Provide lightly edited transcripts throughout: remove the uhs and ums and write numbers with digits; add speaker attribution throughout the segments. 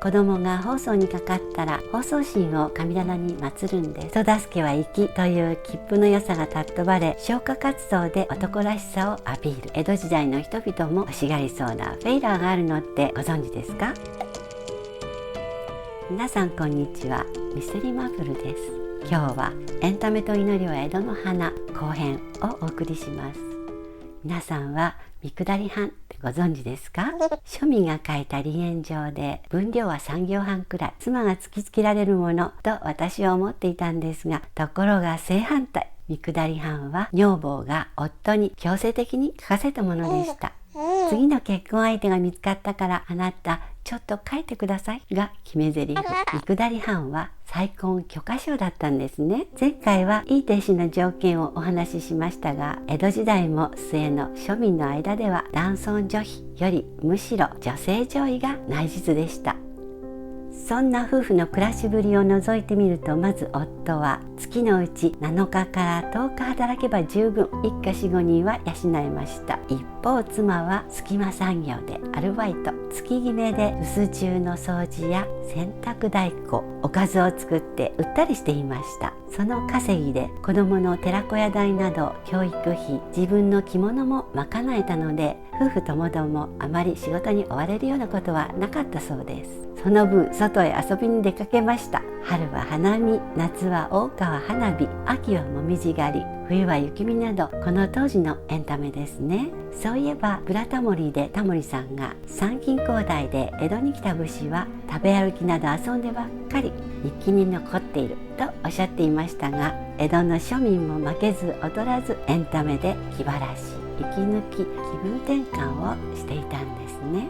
Speaker 1: 子供が放送にかかったら放送神を神棚に祀るんです。人助けは粋という切符の良さが尊ばれ、消火活動で男らしさをアピール。江戸時代の人々も欲しがりそうなフェイラーがあるのってご存知ですか？皆さんこんにちは、ミステリーマープルです。今日はエンタメと祈りは江戸の花後編をお送りします。皆さんは三下り半ってご存知ですか？庶民が書いた離縁状で分量は3行半くらい、妻が突きつけられるものと私は思っていたんですが、ところが正反対。三下り半は女房が夫に強制的に書かせたものでした。次の結婚相手が見つかったからあなたちょっと書いてくださいが決め台詞。三下り半は再婚許可証だったんですね。前回はいい弟子の条件をお話ししましたが、江戸時代も末の庶民の間では男尊女卑よりむしろ女性上位が内実でした。そんな夫婦の暮らしぶりを覗いてみると、まず夫は月のうち7日から10日働けば十分一家 4,5 人は養えました。一方妻は隙間産業でアルバイト、月決めで留守中の掃除や洗濯代行、おかずを作って売ったりしていました。その稼ぎで子供の寺子屋代など教育費、自分の着物も賄えたので、夫婦ともどもあまり仕事に追われるようなことはなかったそうです。その分外へ遊びに出かけました。春は花見、夏は大川花火、秋はもみじ狩り、冬は雪見などこの当時のエンタメですね。そういえばブラタモリでタモリさんが参勤交代で江戸に来た武士は食べ歩きなど遊んでばっかり、日記に残っているとおっしゃっていましたが、江戸の庶民も負けず劣らずエンタメで気晴らし、息抜き、気分転換をしていたんですね。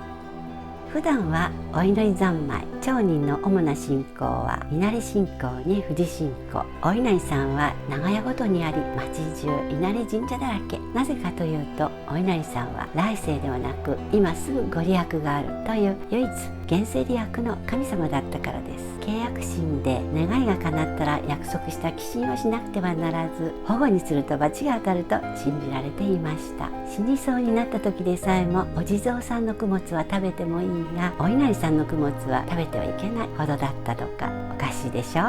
Speaker 1: 普段はお祈り三昧、町人の主な信仰は稲荷信仰に富士信仰。お稲荷さんは長屋ごとにあり、町中稲荷神社だらけ。なぜかというと、お稲荷さんは来世ではなく今すぐご利益があるという唯一現世利益の神様だったからです。契約心で願いが叶ったら約束した寄進をしなくてはならず、保護にすると罰が当たると信じられていました。死にそうになった時でさえもお地蔵さんの供物は食べてもいいが、お稲荷さんの供物は食べてはいけないほどだったとか。おかしいでしょ。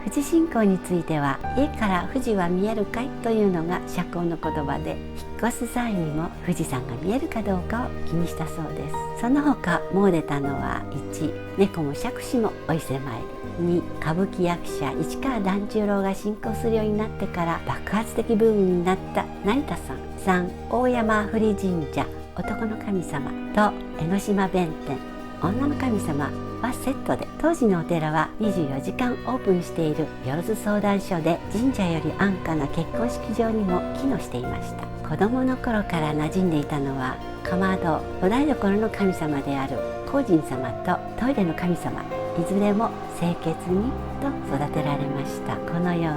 Speaker 1: 富士信仰については、家から富士は見えるかいというのが社交の言葉で、引っ越す際にも富士山が見えるかどうかを気にしたそうです。その他詣でたのは、1、猫も杓子もお伊勢参り、2、歌舞伎役者市川團十郎が信仰するようになってから爆発的ブームになった成田さん、3、大山振神社男の神様と江ノ島弁天女の神様はセットで、当時のお寺は24時間オープンしているよろず相談所で、神社より安価な結婚式場にも機能していました。子供の頃から馴染んでいたのは、かまど、お台所の神様である光神様とトイレの神様、いずれも清潔にと育てられました。このよ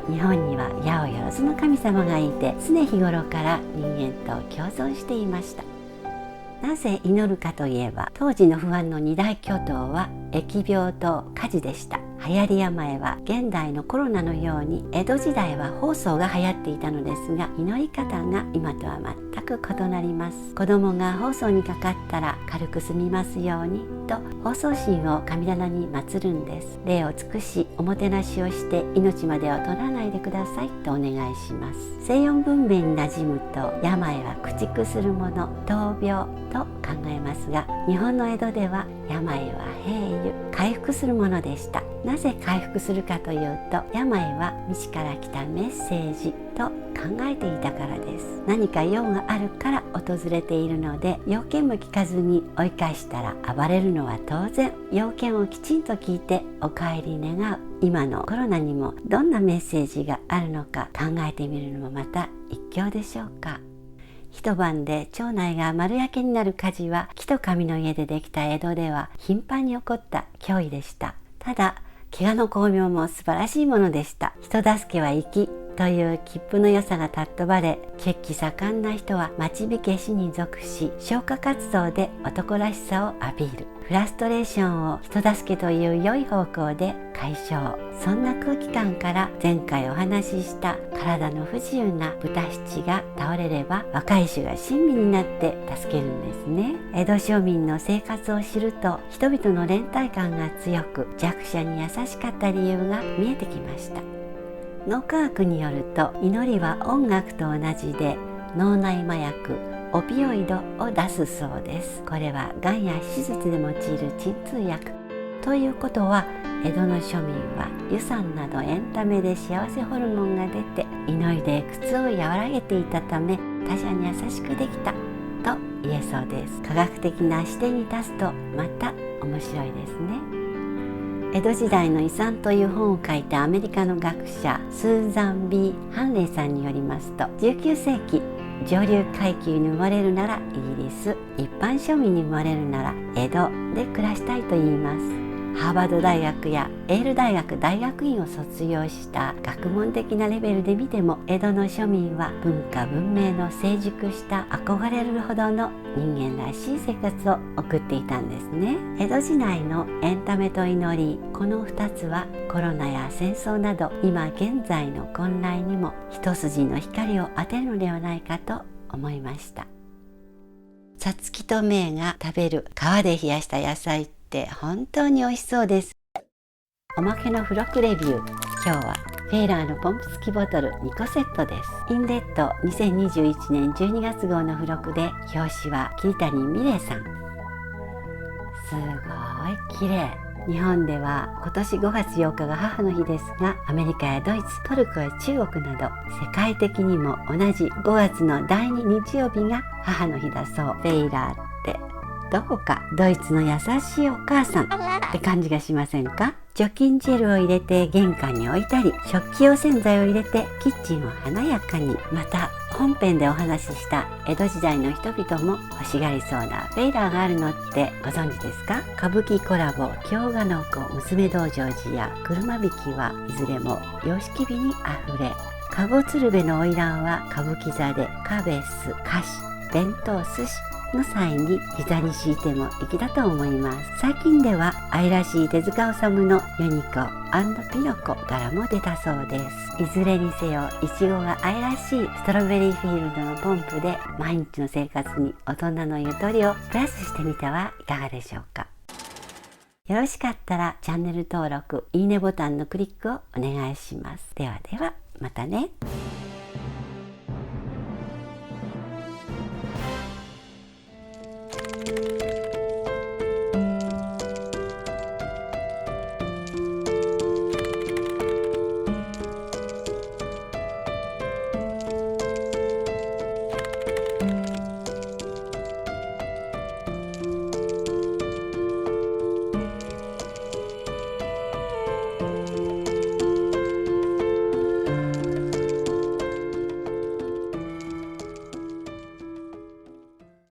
Speaker 1: うに日本には八百万の神様がいて、常日頃から人間と共存していました。なぜ祈るかといえば、当時の不安の二大巨頭は疫病と火事でした。流行り病は現代のコロナのように、江戸時代は疱瘡が流行っていたのですが、祈り方が今とは全く異なります。子供が疱瘡にかかったら軽く済みますようにと疱瘡神を神棚に祀るんです。礼を尽くしおもてなしをして命までは取らないでくださいとお願いします。西洋文明に馴染むと、病は駆逐するもの、闘病と考えますが、日本の江戸では病は平癒、回復するものでした。なぜ回復するかというと、病は未知から来たメッセージと考えていたからです。何か用があるから訪れているので、要件も聞かずに追い返したら暴れるのは当然。要件をきちんと聞いてお帰り願う。今のコロナにもどんなメッセージがあるのか考えてみるのもまた一興でしょうか。一晩で町内が丸焼けになる火事は、木と紙の家でできた江戸では頻繁に起こった脅威でした。ただ怪我の巧妙も素晴らしいものでした。人助けは粋、という切符の良さが尊ばれ、血気盛んな人は町火消しに属し、消火活動で男らしさをアピール。フラストレーションを人助けという良い方向で解消。そんな空気感から、前回お話しした体の不自由な豚七が倒れれば若い衆が親身になって助けるんですね。江戸庶民の生活を知ると、人々の連帯感が強く、弱者に優しかった理由が見えてきました。脳科学によると、祈りは音楽と同じで脳内麻薬オピオイドを出すそうです。これはがんや手術で用いる鎮痛薬ということは、江戸の庶民は遊山などエンタメで幸せホルモンが出て、祈りで苦痛を和らげていたため、他者に優しくできたと言えそうです。科学的な視点に立つとまた面白いですね。江戸時代の遺産という本を書いたアメリカの学者スーザン・B・ハンレイさんによりますと、19世紀上流階級に生まれるならイギリス、一般庶民に生まれるなら江戸で暮らしたいと言います。ハーバード大学やエール大学大学院を卒業した学問的なレベルで見ても、江戸の庶民は文化文明の成熟した憧れるほどの人間らしい生活を送っていたんですね。江戸時代のエンタメと祈り、この2つはコロナや戦争など今現在の混乱にも一筋の光を当てるのではないかと思いました。さつきとめいが食べる皮で冷やした野菜って本当に美味しそうです。おまけの付録レビュー。今日はフェーラーのポンプ付きボトル2個セットです。インレッド2021年12月号の付録で、表紙は桐谷美玲さん。すごい綺麗。日本では今年5月8日が母の日ですが、アメリカやドイツ、トルコや中国など世界的にも同じ5月の第2日曜日が母の日だそう。フェイラーってどこかドイツの優しいお母さんって感じがしませんか？除菌ジェルを入れて玄関に置いたり、食器用洗剤を入れてキッチンを華やかに。また本編でお話しした江戸時代の人々も欲しがりそうなフェイラーがあるのってご存知ですか？歌舞伎コラボ京鹿の子娘道成寺や車引きはいずれも様式美にあふれ、籠鶴瓶の花魁は歌舞伎座でカベス、菓子、弁当、寿司の際に膝に敷いても粋だと思います。最近では愛らしい手塚治虫のユニコ&ピノコ柄も出たそうです。いずれにせよ、いちごが愛らしいストロベリーフィールドのポンプで毎日の生活に大人のゆとりをプラスしてみてはいかがでしょうか。よろしかったらチャンネル登録、いいねボタンのクリックをお願いします。ではでは、またね。